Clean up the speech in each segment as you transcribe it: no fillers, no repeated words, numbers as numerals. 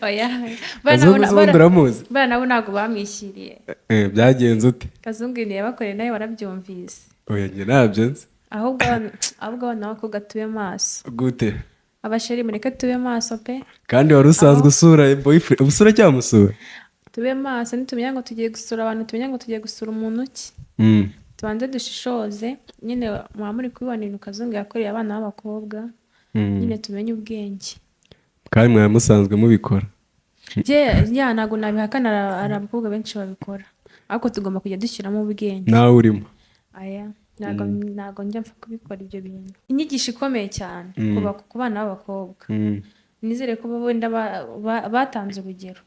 oya bana nabo ntabwo bamwishyiriye. Byagenze ute? Kazungu niyo yabakoreye nawe warabyumvise. Oya njye ntabyo nzi. ahubwo abana b'abakobwa tube maso. Gute? Abasheri mureke tube maso pe. Kandi wari usanzwe usura boyfriend, ubusura cyangwa musura? Tube maso nitumenya ngo tugiye gusura abantu, tumenya ngo tugiye gusura umuntu ki. Tubanze dushishoze, nyine muba muri kubibonera Kazungu yakoreye abana b'abakobwa, nyine tumenye ubwenge. Kandi mwari musanzwe mubikora? Ntabwo nabihakana, ari abakobwa benshi babikora, ariko tugomba kujya dushyiramo ubwenge. Nawe urimo? Aya ntabwo njya mpfa kubikora ibyo bintu. Inyigisho ikomeye cyane ku bana b'abakobwa. Nizere ko wenda batanze urugero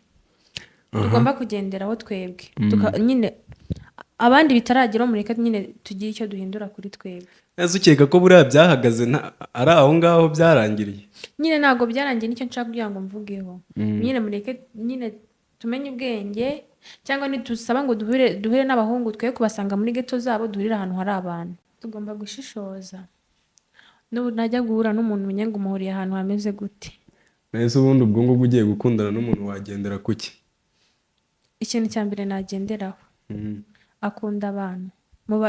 tugomba kugenderaho twebwe, nyine abandi bitarageraho mureka nyine tugire icyo duhindura kuri twebwe. Neza ukeka ko buriya byahagaze ari aho ngaho byarangiriye? Nyine ntabwo byarangiye, nicyo nshaka kugira ngo mvugeho. Nyine mureke nyine tumenye ubwenge, cyangwa nidusaba ngo duhure n'abahungu twe kubasanga muri geto zabo, duhurire ahantu hari abantu. Tugomba gushishoza. N'ubu najya guhura n'umuntu umenya ngo umuhuriye ahantu hameze gute. Nese ubundi ubwo ngubwo ugiye gukundana n'umuntu wagendera kuki? Ikintu cya mbere nagenderaho, akunda abantu.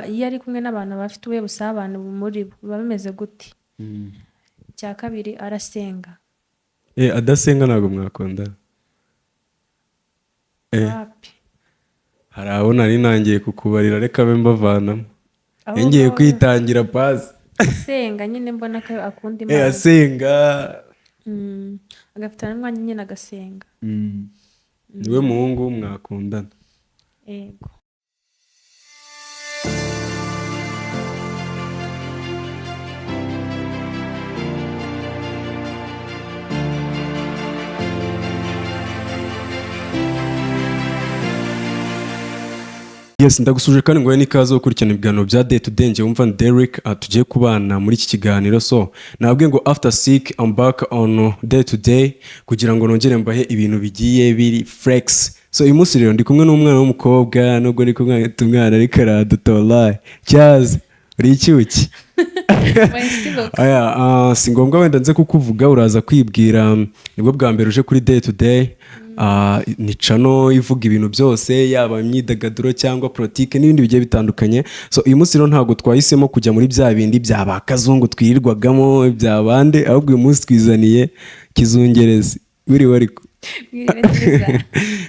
Iyo ari kumwe n'abantu bafite ubuhe busabane muri bo biba bimeze gute. Icya kabiri arasenga. Adasenga ntabwo mwakundana? Hari abo nari nangiye kukubarira, reka be mbavanamo. Ngiye kwitangira pazi. Asenga nyine mbona ko akunda Imana. Asenga. Agafitana n'umwanya nyine agasenga. Niwe muhungu mwakundana? Yego. Yes, ndagusuje kandi ngo n'ikaze ukurikirana ibiganiro bya Day to Day. Umva Derek tugiye kubana muri iki kiganiro, so nabwiye ngo after sick I'm back on Day to Day kugira ngo nongere mbahe ibintu bigiye biri flex. So uyu munsi rero ndi kumwe n'umwana w'umukobwa, nubwo ndi kumwe n'umwana ariko aradutola cyaze uri icyuki. Si ngombwa wenda nze kukuvuga, uraza kwibwira. Nibwo bwa mbere uje kuri Day to Day. Ni channel ivuga ibintu byose, yaba imyidagaduro cyangwa politike n'ibindi bigiye bitandukanye. So uyu munsi rero ntabwo twahisemo kujya muri bya bindi bya Bakazungu twirirwagamo bya bande, ahubwo uyu munsi twizaniye kizungerezi. Biri ariko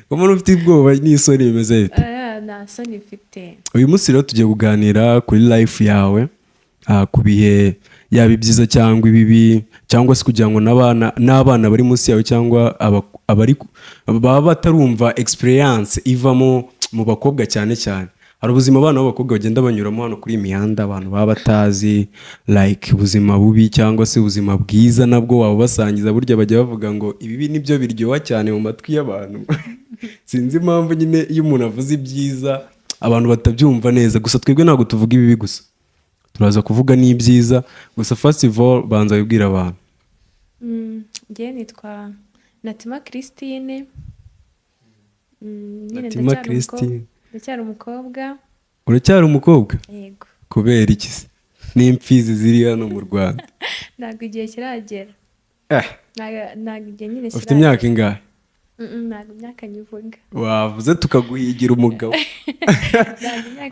umuntu ufite ubwoba n'isoni bimeze bite? Nta soni mfite. Uyu munsi rero tugiye kuganira kuri life yawe, ku bihe yaba ibyiza cyangwa ibibi, cyangwa se kugira ngo n'abana bari munsi yawe cyangwa baba batarumva experience ivamo mu bakobwa cyane cyane. Hari ubuzima abana b'abakobwa bagenda banyuramo hano kuri imihanda, abantu baba batazi, like ubuzima bubi cyangwa se ubuzima bwiza nabwo waba basangiza. Burya bajya bavuga ngo ibibi nibyo biryoha cyane mu matwi y'abantu. Sinzi impamvu nyine iyo umuntu avuze ibyiza abantu batabyumva neza, gusa twebwe ntabwo tuvuga ibibi gusa, turaza kuvuga n'ibyiza gusa. First of all banza wibwira abantu. Ngiye nitwa Natima Christine. Natima Christine. Ndacyari umukobwa. Uracyari umukobwa? Yego. Kubera iki se? N'imfizi ziri hano mu Rwanda. Ntabwo igihe kiragera. Ntabwo igihe nyine kiragera. Ufite imyaka ingahe? Ntabwo imyaka nyivuga. Wavuze tukaguhigira umugabo.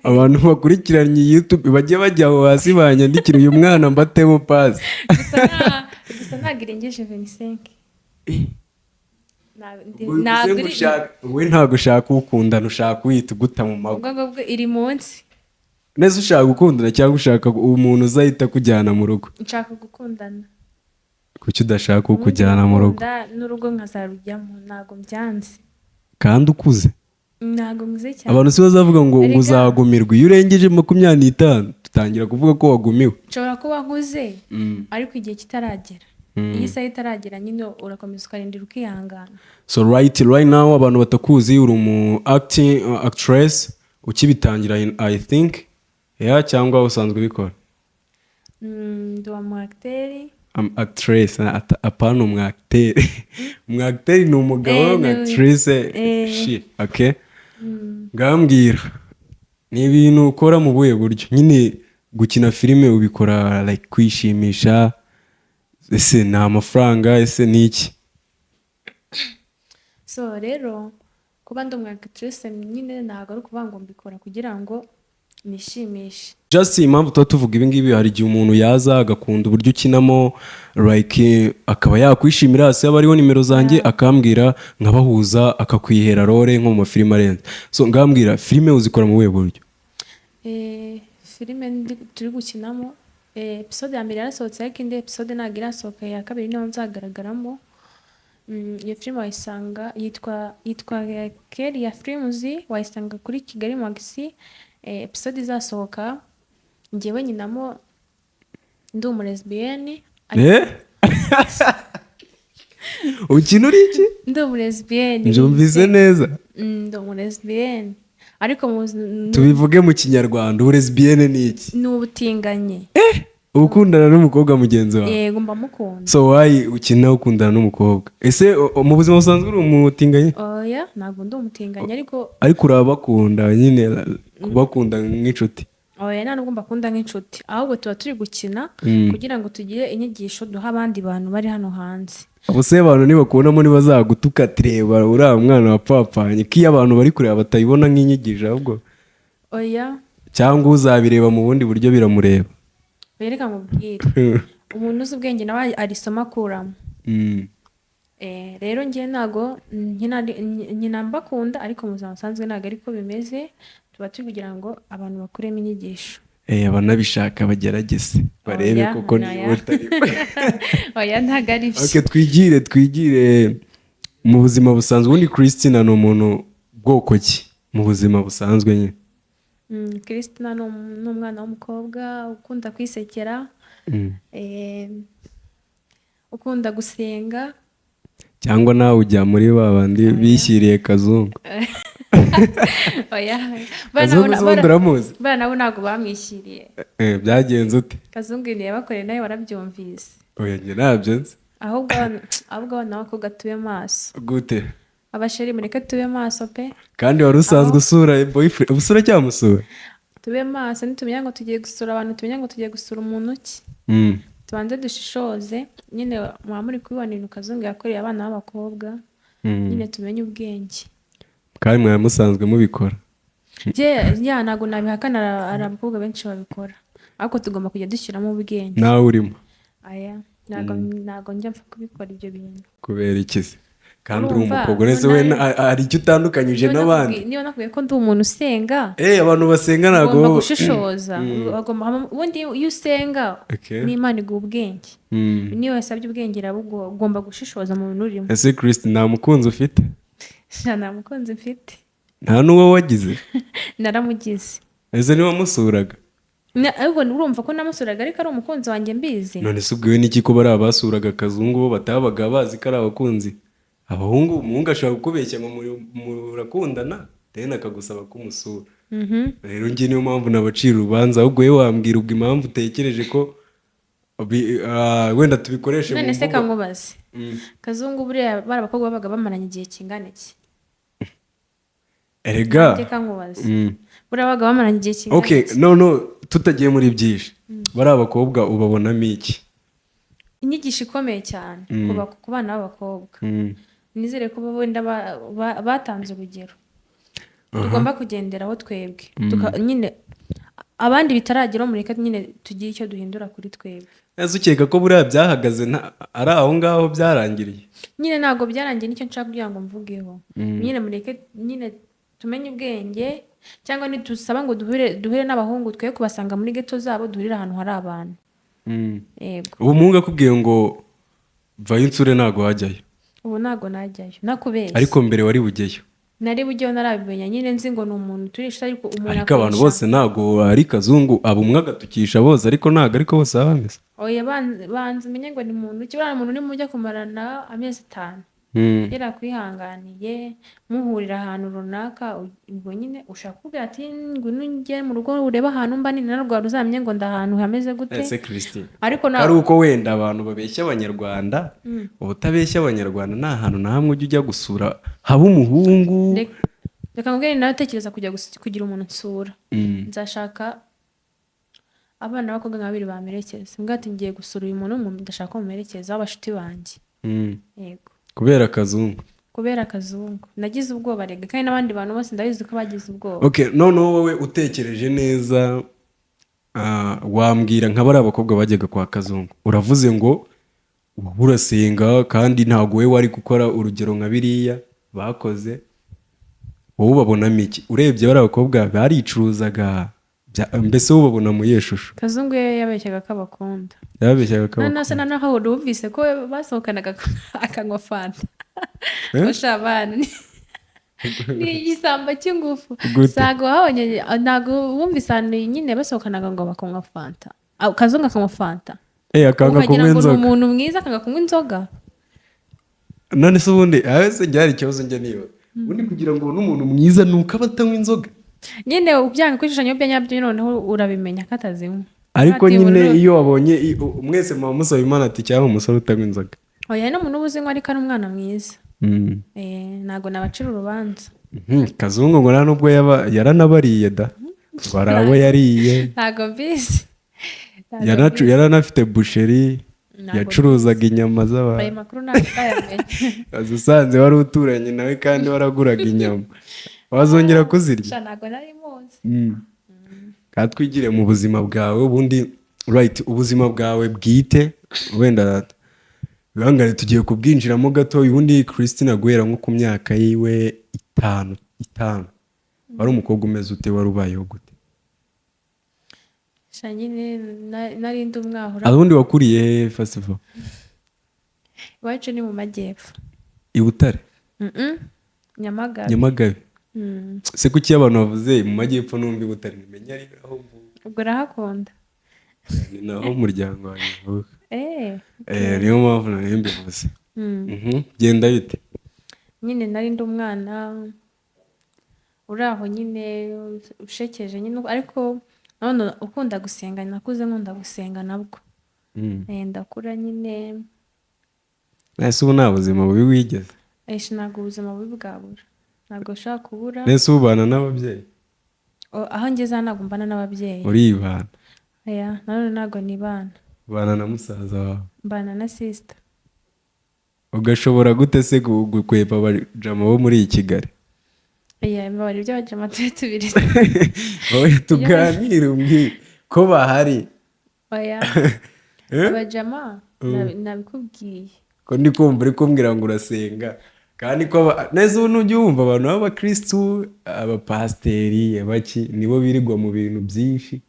Abantu bakurikiranye YouTube bajye bajya aho hasi banyandikira uyu mwana mbatemo pazi. Gusa ntabwo irengeje 25. We ntabwo ushaka ukundana, ushaka uhita uguta mu mago. Ubwo iri munsi. Neza ushaka gukundana cyangwa ushaka umuntu uzahita kujyana mu rugo? Nshaka gukundana. Kuki udashaka kujyana mu rugo? N'urugo nkazarujyamo, ntabwo byanze. Kandi ukuze? Ntabwo mwize cyane. Abantu si bazavuga ngo uzagumirwa iyo urengeje 25 tutangira kuvuga ko wagumiwe. Nshobora kuba nkuze ariko igihe kitaragera. Iyi saha itaragera nyine urakomeza ukarindira ukihangana. So right now abantu batakuzi uri umu actress ukibitangira I think cyangwa usanzwe bikora? Ndi umu acteur. Actress apana umu acteur. Umu acteur ni umugabo, actress okay. Ngambwira ni ibintu ukora mu buhe buryo? Nyine gukina filime ubikora like kwishimisha, ese ni amafaranga, ese ni iki? so rero kuba ndi umwagitrise nyine ntabwo ari ukuvuga ngo mbikora kugira ngo nishimishe. just impamvu tuba tuvuga ibi ngibi, hari igihe umuntu yaza agakunda uburyo ukinamo like akaba yakwishimira, hasi haba hariho nimero zanjye akambwira nkabahuza, akakwihera role nko mu mafilime arenze. So ngambwira filime uzikora mu buhe buryo? Filime turi gukinamo episode ya mbere yarasohotse ariko indi episode ntabwo irasohoka, ya kabiri niho nzagaragaramo. Iyo filime wayisanga yitwa Keri ya Films, wayisanga kuri Kigali Magisi. Episode izasohoka njyewe nyinamo ndi umulesbiyeni. Ukina uri iki? Ndi umulesbiyeni. Mbyumvise neza. Ndi umulesbiyeni ariko tubivuge mu Kinyarwanda, uburezbiyene ni iki? Ni ubutinganye. Ukundana n'umukobwa mugenzi wawe? Yego mbamukunda. So why ukina ukundana n'umukobwa? Ese mu buzima busanzwe uri umutinganye? Oya, ntabwo ndi umutinganye ariko urabakunda nyine, kubakunda nk'inshuti? Oya, nta nubwo mbakunda nk'inshuti, ahubwo tuba turi gukina kugira ngo tugire inyigisho duha abandi bantu bari hano hanze. Ubuse abantu nibakubonamo ntibazagutuka tireba uriya mwana wapapanye, ko iyo abantu bari kureba batayibona nk'inyigisho ahubwo? Oya. Cyangwa uzabireba mu bundi buryo biramureba? Oya, reka mubwire, umuntu uzi ubwenge nawe arisoma akuramo. Rero njye ntago nkina mbakunda ariko mu buzima busanzwe ntabwo ariko bimeze, tuba turi kugira ngo abantu bakuremo inyigisho. Abanabishaka bagerageze barebe koko niba utari. Oya, ntabwo ari byo. Okay, twigire mu buzima busanzwe. Ubundi Christina ni umuntu bwoko ki mu buzima busanzwe nyine? Christina ni umwana w'umukobwa ukunda kwisekera, ukunda gusenga. Cyangwa nawe ujya muri ba bandi bishyiriye Kazungu? Oya, bana nabo ntabwo bamwishyiriye. Byagenze ute? Kazungu niyo yabakoreye nawe warabyumvise. Oya, njye ntabyo nzi. ahubwo abana b'abakobwa tube maso. Gute? Abasheri mureke tube maso pe. Kandi wari usanzwe usura boyfriend, ubusura cyangwa musura? Tube maso, nitumenya ngo tugiye gusura abantu, tumenya ngo tugiye gusura umuntu ki. Tubanze dushishoze, nyine muba muri kubibona ibintu Kazungu yakoreye abana b'abakobwa, nyine tumenye ubwenge. Kandi mwari musanzwe mubikora? Ya ntabwo nabihakana, ari abakobwa benshi babikora, ariko tugomba kujya dushyiramo ubwenge. Nawe urimo? Aya, ntabwo njya mpfa kubikora ibyo bintu. Kubera iki se? Kandi uri umukobwa nese we hari icyo utandukanyije n'abandi? Niba nakubwiye ko ndi umuntu usenga. Abantu basenga ntabwo ugomba gushishoza. Ubundi iyo usenga n'Imana iguha ubwenge. Niyo wasabye ubwenge ugomba gushishoza mu bintu urimo. Ese Christ nta mukunzi ufite? Nta mukunzi mfite. Nta n'uwo wagize? Naramugize. Ese niwe wamusuraga? Ahubwo urumva ko namusuraga ariko ari umukunzi wanjye mbizi. None se ubwiwe n'iki ko bari abasuraga Kazungu bo batabaga bazi ko ari abakunzi? Abahungu, umuhungu ashobora kukubeshya ngo murakundana tena akagusaba kumusura. Rero njye niyo mpamvu nabacira urubanza, ahubwo we wambwira ubwo impamvu utekereje ko wenda tubikoreshe mu mvugo. None se kankubaze, Kazungu buriya bari abakobwa babaga bamaranye igihe kingana iki? Erega buriya babaga bamaranye igihe kingana iki? Okay, no tutagiye muri byinshi, bari abakobwa ubabonamo iki? Inyigisho ikomeye cyane ku bana b'abakobwa. Nizere ko wenda batanze urugero tugomba kugenderaho twebwe, nyine abandi bitarageraho mureka nyine tugiye icyo duhindura kuri twebwe. Ese ukeka ko buriya byahagaze ari aho ngaho byarangiriye? Nyine ntabwo byarangiye, nicyo nshaka kugira ngo mvugeho. Nyine mureke nyine tumenye ubwenge, cyangwa nidusaba ngo duhure n'abahungu twe kubasanga muri geto zabo, duhurire ahantu hari abantu. Ubu umuhungu akubwiye ngo vayo insure ntago wajyayo? Ubu ntago najyayo, nakubeshya. Ariko mbere wari bujyeyo? Nari bujyeyo, narabimenya nyine nzi ngo ni umuntu turisha, ariko umuntu ariko abantu bose ntago ari Kazungu, abo umwe agatukisha bose ariko ntago ariko bose abameze. Oya, banze umenye ngo ni umuntu ki, buriya umuntu ni mujya kumarana amezi 5 yera kwihanganiye muhurira ahantu runaka, ubwo nyine ushaka kuvuga ati ngwino njye mu rugo ureba ahantu mba nini narwo uzamenye ngo ndahantu hameze gute. Ese Christine, ariko ari uko wenda abantu babeshya abanyarwanda, ubutabeshya abanyarwanda nta hantu na hamwe ujya gusura haba umuhungu. Reka ngubwire nawe tekereza kugira umuntu nsura. Nzashaka abana b'abakobwa nka 2 bamerekeza, mbwati ngiye gusura uyu muntu ndashaka ko mumerekeza abashuti banjye. Yego. Kubera Kazungu? kubera Kazungu nagize ubwoba rega kandi n'abandi bantu bose ndabizi ko bagize ubwoba. Okay, noneho wowe utekereje neza wambwira nk'abari abakobwa bajyaga kwa Kazungu uravuze ngo urasenga kandi ntabwo we wari gukora urugero nka biriya bakoze, wowe ubabonamo iki? Urebye bari abakobwa baricuruzaga mbese wowe ubabona mu iyihe shusho? Kazungu yabeshyaga ko abakunda, yabeshyaga ko none se naho wumvise ko basohokanaga akanywa fanta ushabana ni igisamba cy'ingufu sago wabonye, ntago wumvise ahantu nyine basohokanaga ngo bakanywa fanta, Kazungu akanywa fanta akanga kunywa inzoga, umuntu mwiza akanga kunywa inzoga. none se ubundi ahese byari ikibazo njye niba ubundi kugira ngo n'umuntu mwiza nuko aba atanywa inzoga nyine ubyanga kwishushanyo bya nyabyo noneho urabimenya ko atazinywa, ariko nyine iyo wabonye mwese muba musaba Imana ati cyangwa umusore utanywa inzoga. Oya n'umuntu ubuzinywa ariko ari umwana mwiza. Ntago nabacira urubanza. Kazungu ngo nubwo yaranabariye da twari abo yariye, ntago mbizi, yaranafite busheri yacuruzaga inyama z'abantu. Ayo makuru ntabwo usanze wari uturanye nawe kandi waraguraga inyama wazongera kuzirya. Ntago nari muzi. Kandi twigire mu buzima bwawe ubundi right, ubuzima bwawe bwite wenda bihangane tugiye kubwinjiramo gato. Ubundi Christine guhera nko ku myaka yiwe 5 wari umukobwa umeze ute, wari ubayeho gute? Shanyine narindi umwahura. Ubundi wakuriye he festival? Iwacu ni mu majyepfo i Butare. Nyamagabe. Se kuki abantu bavuze mu majyepfo numva i Butare nimenya ari aho ubwo urahakunda? ni naho umuryango wanjye uvuka. Niyo mpamvu nari mbivuze. Genda bite? Nyine narindi umwana uri aho nyine ushekeje nyine, ariko none ukunda gusenga, nakuze nkunda gusenga nabwo. Ndakura nyine. Nese ubu nta buzima bubi wigeze? Ntabwo ubuzima bubi bwabura, ntabwo ushaka kubura. Nese ubana n'ababyeyi? Aho ngeze ntabwo mbana n'ababyeyi. Uribana? None ntabwo nibana. Ubana na musaza wawe? Mbana na sister. Ugashobora gute se gukwepa abajama bo muri iyi Kigali? Bari ibyo abajama tubiri. Wowe tuganire umbwire ko bahari. Abajama nabikubwiye ko ndi kumva uri kumbwira ngo urasenga kandi ko neza ubu ntujya wumva abantu b'abakristu abapasiteri abaki nibo birirwa mu bintu byinshi.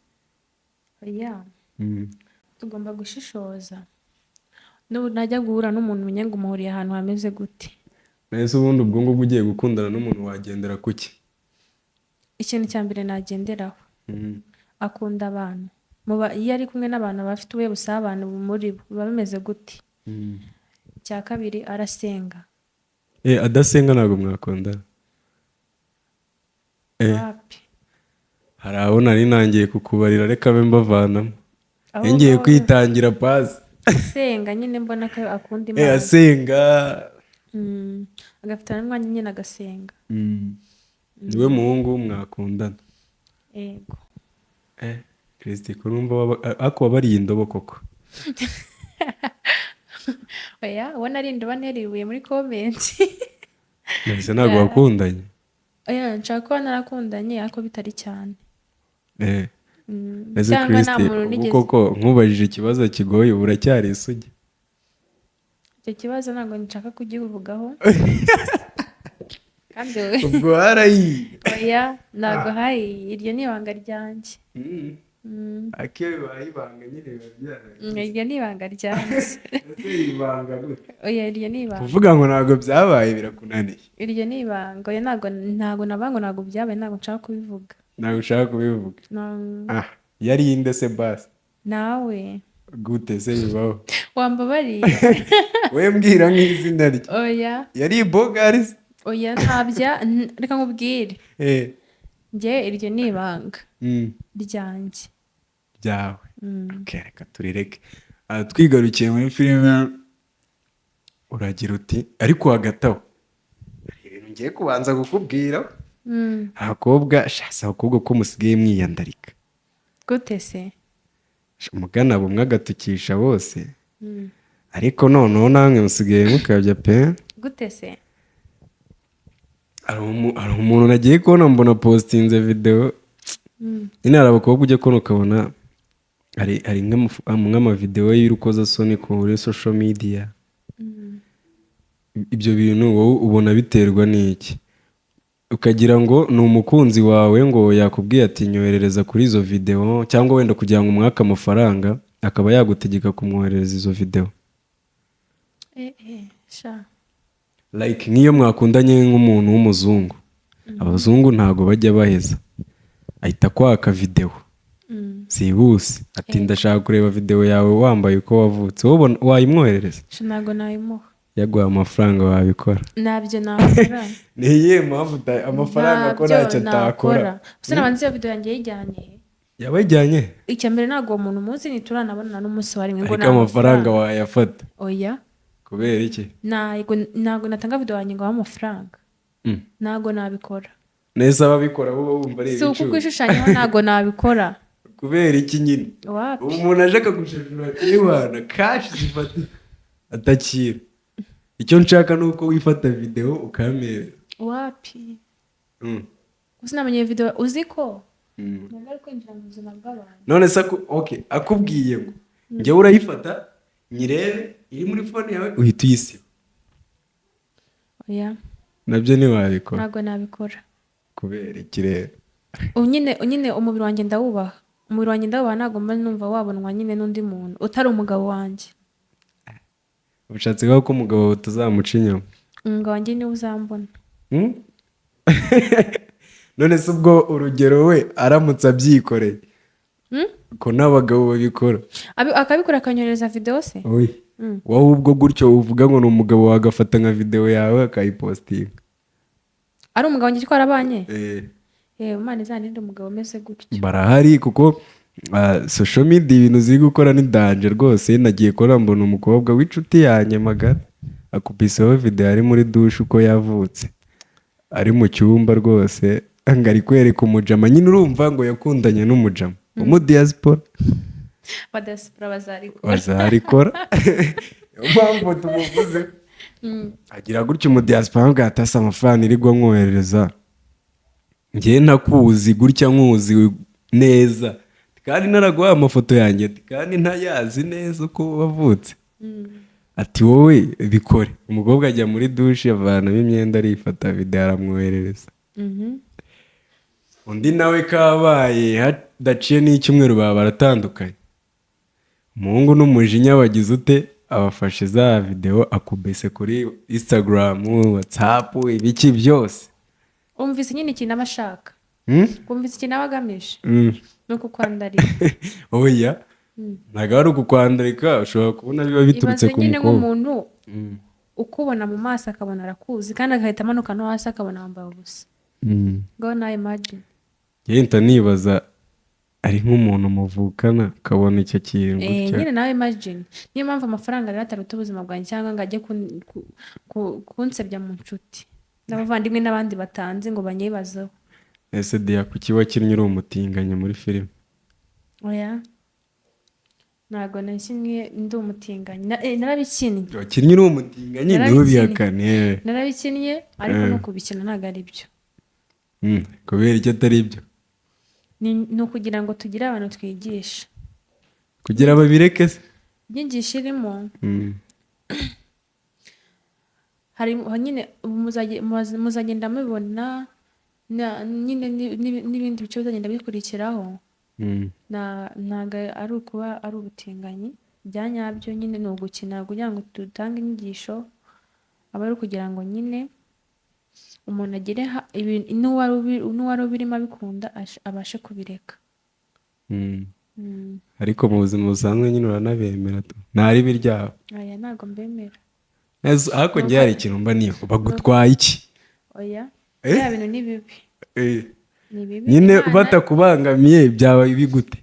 Tugomba gushishoza. N'ubu najya guhura n'umuntu umenya ngo umuhuriye ahantu hameze gute. Nese ubundi ubwo ngubwo ugiye gukundana n'umuntu wagendera kuki? Ikintu cya mbere nagenderaho akunda abantu. Iyo ari kumwe n'abantu bafite ubuye busabane muri bo biba bimeze gute. Icya kabiri arasenga. Adasenga ntabwo mwakundana? Hari abo nari nangiye kukubarira reka be mbavanamo. Ngiye kwitangira pasi. Asenga nyine mbona ko akunda Imana. Asenga. Agafitana n'umwanya nyine agasenga. Niwe muhungu mwakundana? Yego. Kristi kurumva ako wabariye indobo koko? Ubona ari indobo nteribuye muri comment. Nese ntabwo wakundanye? Nshaka kuba narakundanye ariko bitari cyane. Nese Kristi koko nkubajije ikibazo kigoye uracyari isugi? Icyo kibazo ntabwo nshaka kugivugaho. Kandi ubwo harayi? ntabwo hari, iryo ni ibanga ryanjye. Akiyo bibaye ibanga nyine biba byaraye. Iryo ni ibanga ryanjye. Ese ibanga gute? Iryo ni ibanga. Uvuga ngo ntabwo byabaye birakunaniye? Iryo ni ibanga. Ntabwo nabango ntabwo byabaye, ntabwo nshaka kubivuga. Ntabwo ushaka kubivuga? Yari inde se basi? Nawe. Gute se bibaho? Wambabariye. We mbwira nk'izina rye. Yari ibogari se? Ntabya reka nkubwire. Njye iryo ni ibanga ryanjye. Ryawe? Reka turireke. Twigarukiye muri filime uragira uti ariko hagati aho hari ibintu ngiye kubanza kukubwira. Abakobwa ko musigaye mwiyandarika. Gute se? Umugana bumwe agatukisha bose. Ariko noneho namwe musigaye mukabya pe. Gute se? hari umuntu nagiye kubona mbona postinze video nyine hari abakobwa ujya kubona ukabona hari nk'amavideo y'urukozasoni kuri social media. Ibyo bintu wowe ubona biterwa n'iki? Ukagira ngo ni umukunzi wawe ngo yakubwiye ati nyoherereza kuri izo video, cyangwa wenda kugira ngo umwaka amafaranga akaba yagutegeka kumwoherereza izo video. Sha Like nk'iyo mwakundanye nk'umuntu w'umuzungu, abazungu ntago bajya baheza, ahita kwaka video zihuse ati ndashaka kureba video yawe wambaye uko wavutse, wowe wayimwoherereza? ntago nayimuha. Yaguha amafaranga wabikora? Nabyo nakora. Niye mpamvu amafaranga akora icyo atakora. Gusa nabanze iyo video yanjye yijyanye. Yabajyanye? Icya mbere ntago uwo muntu umunsi ntituranabonana n'umunsi wa rimwe ngo ariko amafaranga wayafata. Oya. Kubera iki? Ntago natanga video yanjye ngo amafaranga. Ntago nabikora. Neza ababikora bo bumva ari ibiciro. Si uko kwishushanyaho ntago nabikora. Kubera iki nyine? Umuntu aje akagushashura ibana cash zifata atakira. Icyo nshaka nuko wifata video ukamera. Wapi? Gusa namenye video uziko? Nagari kwinjira mu buzima bw'abantu. None se okay, akubwiye ngo njye urayifata nyirebe iri muri phone yawe uhita uyisiba. Oya. Nabyo ni wabikora? Ntago nabikora. Kubera ikirere. Nyine umubiri wanjye ndawubaha. Umubiri wanjye ndawubaha, ntago mba numva wabonwa nyine n'undi muntu utari umugabo wanjye. Ubushatse bwawe ko umugabo tuzamuca inyuma? Umugabo wanjye niwe uzambona. None se ubwo urugero we aramutse abyikoreye ko n'abagabo babikora akabikora akanyohereza video se? wowe ubwo gutyo uvuga ngo ni umugabo wagafata nka video yawe akayipostinga? Ari umugabo wanjye twarabanye? Imana izaninde umugabo umeze gutyo. Barahari kuko social media ibintu ziri gukora ni danger rwose. Nagiye kora mbona umukobwa w'inshuti yanjye magara akubiseho video ari muri douche uko yavutse, ari mu cyumba rwose ngari kwereka umujama. Nyine urumva ngo yakundanye n'umujama umudiaspora. Abadiaspora bazarikora mpamvu tumuvuze. Agira gutyo umudiaspora ngo atase amafaranga irigwa mwoherereza, njye ntakuzi gutya nkuzi neza kandi naraguha amafoto yanjye kandi ntayazi neza uko wavutse. Ati wowe bikore. Umukobwa ajya muri douche avanamo imyenda arifata video aramwoherereza. Undi nawe kabaye hadaciye n'icyumweru baba baratandukanye. Umuhungu n'umujinya wagize ute abafashe za video akubese kuri Instagram, WhatsApp, ibiki byose. Umvise nyine ikintu abashaka. Umvise ikintu abagamije. Nuko kwandarika. Oya. Ntago ari ukukwandarika, ushobora kubona biba biturutse ku mukobwa. Nk'umuntu ukubona mu maso akabona arakuzi kandi agahita amanuka no hasi akabona wambaye ubusa. Go na imagine. Yenda nibaza ari nk'umuntu muvukana ukabona icyo kintu gutya. Nyine nawe imagine. Niyo mpamvu amafaranga rero ataruta ubuzima bwanjye cyangwa ngo ajye kunsebya mu nshuti n'abavandimwe n'abandi batanze ngo banyibazeho. Ese dia kuki wakinnye uri umutinganya muri filime? Oya. Ntago nakinnye ndi umutinganyi. Narabikinnye. Wakinnye uri umutinganyi ntubihakane. Narabikinnye ariko no kubikina ntago ari byo. Kubera icyo atari byo? Ni ukugira ngo tugire abantu twigisha. Kugira babireke se? Inyigisho irimo. Hari nyine muzagenda mubibona nyine n'ibindi bice bizagenda bikurikiraho. Ntago ari ukuba ari ubutinganyi bya nyabyo. Nyine ni ugukina kugira ngo dutange inyigisho, aba ari ukugira ngo nyine umuntu agire n'uwari ubirimo abikunda abashe kubireka. Ariko mu buzima busanzwe nyine uranabemera ntari biryabo? Oya ntago mbemera. Ariko njye hari ikintu mba niyo bagutwaye iki? Oya ya bintu ni bibi. Nyine batakubangamiye byaba bigute?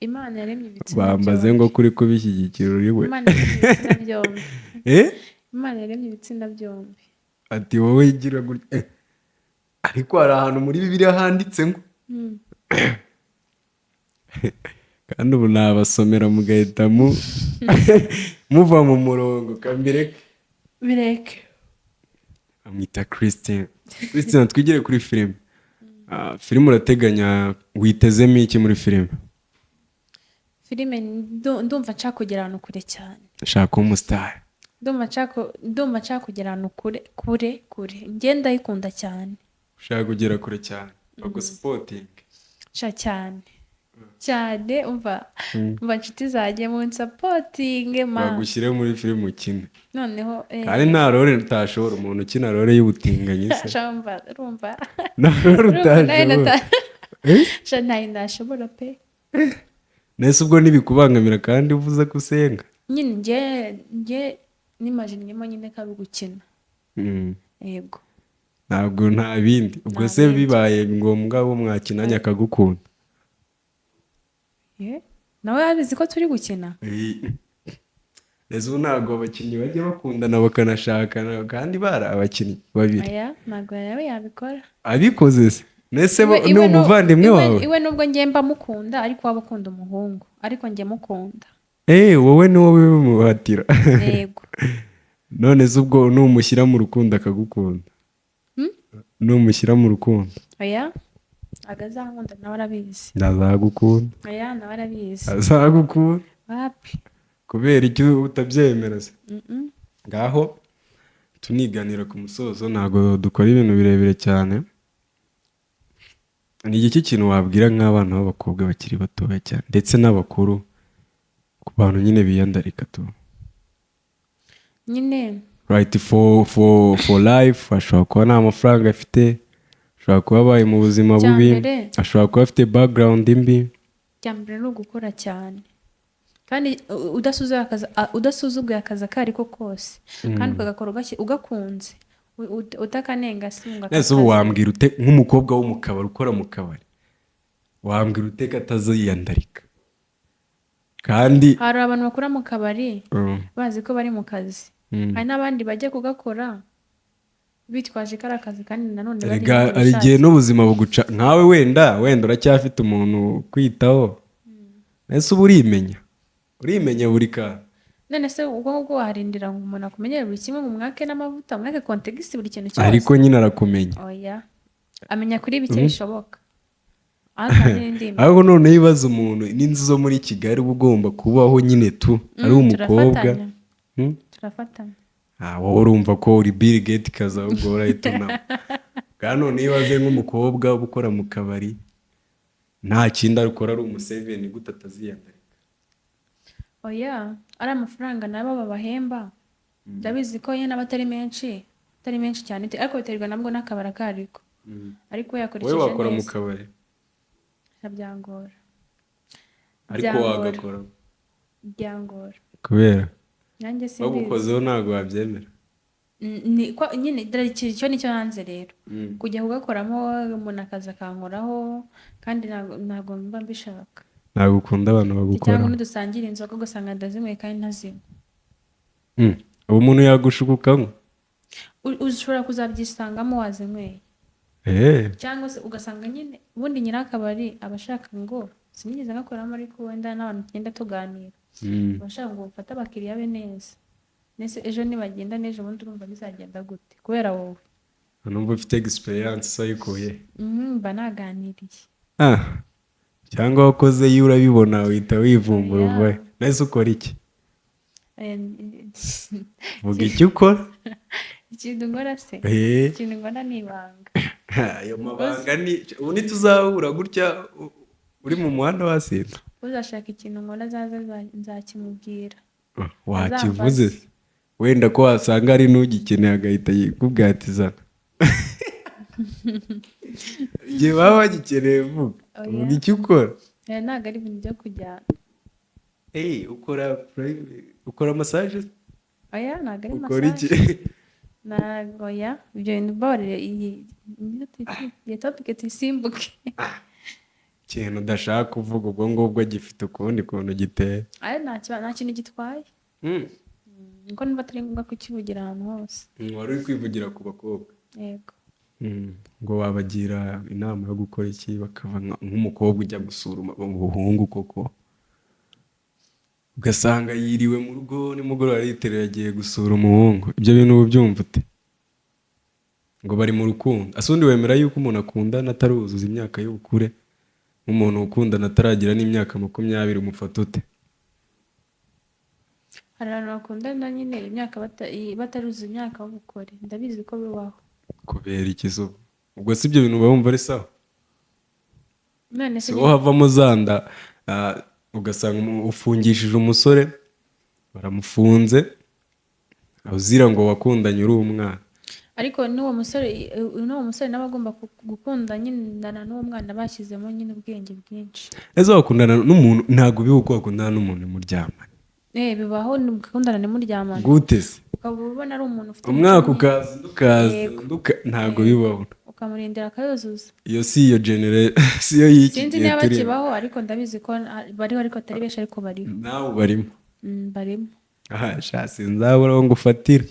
Imana yaremye ibitsina byombi. Bambaze ngo kuri kubishyigikira uri we. Imana yaremye ibitsina byombi. Imana yaremye ibitsina byombi. Ati wowe igira gutya. Ariko hari ahantu muri Bibiliya handitse ngo kandi ubu nabasomera mugahita muva mu murongo kambireke. Bireke. amwita Christine. Christine, twigire kuri filime. Filime urateganya witezemo iki muri filime? Filime ndumva nshaka kugera ahantu kure cyane. Shaka umustar. Ndumva nshaka kugera ahantu kure. Njye ndayikunda cyane. Ushaka kugera kure cyane. Bagusupoting. Cyane umva inshuti zanjye mu nsapotinge bagushyire muri filime ukine. Noneho kandi nta role utashobora, umuntu ukina role y'ubutinganyi se. Urumva nta role utashobora. ntayo ndashobora pe. Nese ubwo ntibikubangamira kandi uvuze ko usenga? Nyine njye nimajinyemo nyine ko ari ugukina. Yego. Ntabwo nta bindi. Ubwo se bibaye ngombwa bo mwakinanye akagukunda? nawe yabizi ko turi gukina. Nese ubu ntabwo abakinnyi bajya bakundana bakanashakana kandi bari abakinnyi babiri. Ntabwo nawe yabikora. Abikoze se? Nese ni umuvandimwe wawe? Iwe nubwo njye mba mukunda ariko waba ukunda umuhungu, ariko njye mukunda. Wowe ni wowe bimuhatira. Yego. None se ubwo numushyira mu rukundo akagukunda? Numushyira mu rukundo? Agazankunda nawe arabizi. Nazagukunda? Nawe arabizi. Azagukunda? Wapi? Kubera icyo utabyemera se? Ngaho tuniganira ku musozo, ntabwo dukora ibintu birebire cyane. Ni iki kintu wabwira nk'abana b'abakobwa bakiri batoya cyane ndetse n'abakuru ku bantu nyine biyandarika tu? Nyine right for life, ashobora kuba nta mafaranga afite, ashobora kuba abaye mu buzima bubi, ashobora kuba afite background mbi. Cyambere no gukora cyane kandi udasuzuguye akazi akariko kose kandi ukagakora ugakunze utakanenga singa. Nese ubu wambwira ute nk'umukobwa wo mu kabari ukora mu kabari, wambwira ute kataziyandarika? Kandi hari abantu bakora mu kabari bazi ko bari mu kazi, hari n'abandi bajya kugakora bitwaje ko ari akazi kandi nanone ari igihe n'ubuzima buguca. Nkawe wenda uracyafite umuntu kwitaho. Nese ubu urimenya buri ka. None se ubwo warindira ngo umuntu akumenyere buri kimwe, ngo mwake n'amavuta, mwake context buri kintu cyose? Ariko nyine arakumenya. Amenya kuri bike bishoboka. Ahubwo none yibaza umuntu n'inzu zo muri Kigali uba ugomba kubaho nyine tu ari umukobwa. Turafatanya. Wowe urumva ko uri Bill Gates kaza ubwo urahitana. Kandi none yibaze nk'umukobwa uba ukora mu kabari nta kindi arukora ari umuseveni gute ataziyandarika? Ari amafaranga nabo babahemba ndabizi ko yena batari menshi cyane, ariko biterwa nabwo n'akabara kariko. Ariko yakoresheje neza. Wowe wakora mu kabari? Nabyangora. Ariko wagakora? Byangora. Kubera nanjye simbizi. Bagukozeho ntabwo wabyemera? Nyine icyo nicyo hanze rero kujya kugakoramo umuntu akaza akankoraho kandi ntabwo mba mbishaka. Ntabwo ukunda abantu bagukora? Cyangwa n'udusangira inzoga ugasanga ndazinyweye kandi ntazinywa. Ubu umuntu yagushukukamo? Ushobora kuzabyisangamo wazinyweye. Cyangwa se ugasanga nyine ubundi nyirakabari abashaka ngo sinigeze ngakoramo ariko wenda n'abantu tugenda tuganira abashaka ngo ufate abakiriya be neza. Nese ejo nibagenda nejo ubundi urumva bizagenda gute kubera wowe? Numva ufite experience sayikuye. Mba naganiriye. Cyangwa wakoze iyo urabibona uhita wivumbura uvaye. Nese ukora iki? Vuga icyo ukora. Ikintu ngora se? Ikintu ngora ni ibanga. Ayo mabanga ni ubu ntituzahura gutya uri mu muhanda wasinda. Uzashaka ikintu ngora nzakimubwira. Wakivuze wenda ko wasanga ari n'ugikeneye agahita yikubwira ati zana. Igihe baba bagikeneye vuga. Vuga icyo ukora. Ntabwo ari ibintu byo kujyana. Ukora massage? Ntabwo ari massage. Ukora iki? Ntabwo ibyo bintu babarire iyi topic tuyisimbuke. Ikintu udashaka kuvuga ubwo ngubwo gifite ukundi kuntu giteye. Nta kintu gitwaye. Ngo niba atari ngombwa kukivugira ahantu hose. Wari uri kwivugira ku bakobwa? Yego. Ngo wabagira inama yo gukora iki bakava nk'umukobwa ujya gusura umuhungu koko ugasanga yiriwe mu rugo nimugoroba ariterera agiye gusura umuhungu, ibyo bintu ubyumva ute? ngo bari mu rukundo. Asundi wemera yuko umuntu akundana ataruzuza imyaka y'ubukure, nk'umuntu ukundana ataragira n'imyaka 20 umufata ute? hari abantu bakundana nyine imyaka bataruzuza imyaka y'ubukure, ndabizi ko bibaho. Kubera iki so? Ubwo si ibyo bintu bumva ari sawa? None se So havamo zanda ugasanga ufungishije umusore, baramufunze uzira ngo wakundanye uri umwana. ariko n'uwo musore nawe agomba gukunda nyine n'uwo mwana bashyizemo nyine ubwenge bwinshi. Ese wakundana n'umuntu ntago biho ko wakundana n'umuntu muryamana. Bibaho mukundana muryamana. Gute se? Ukaba ubona ari umuntu ufite umwaka ukaza ntago bibaho. ukamurindira akayuzuza. Iyo si iyo generation y'iki. Sinzi niba bakibaho ariko ndabizi ko bariho ariko atari benshi ariko bariho. Nawe barimo. Barimo. Aha shasi nzabura ngo ufatire.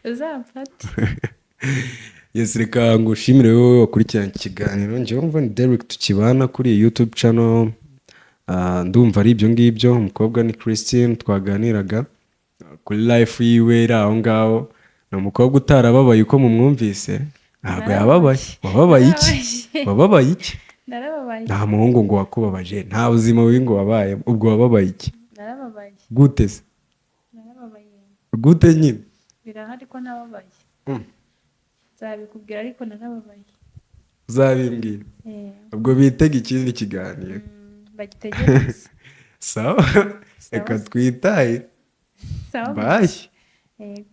Uzamfate. Yes, reka ngushimire wowe wakurikirana ikiganiro. Njye wumva ni Derek tukibana kuri YouTube channel. Ndumva ari ibyo ngibyo. Umukobwa ni Christine twaganiraga kuri life yiwe aho ngaho. Ni umukobwa utarababaye uko mumwumvise. Ntabwo yababaye. Wababaye iki? Wababaye iki? Narababaye. Nta muhungu ngo wakubabaje. Nta buzima bubi ngo wabaye. Ubwo wababaye iki? Narababaye. Gute se? Narababaye. Gute nyine? Birahari ko nababaye. Nzabikubwira ariko narababaye. Uzabimbwira. Ubwo bitega ikindi kiganiro. Bagitegereza. Sawa. Reka twitaye. Sawa. Bye. Yego.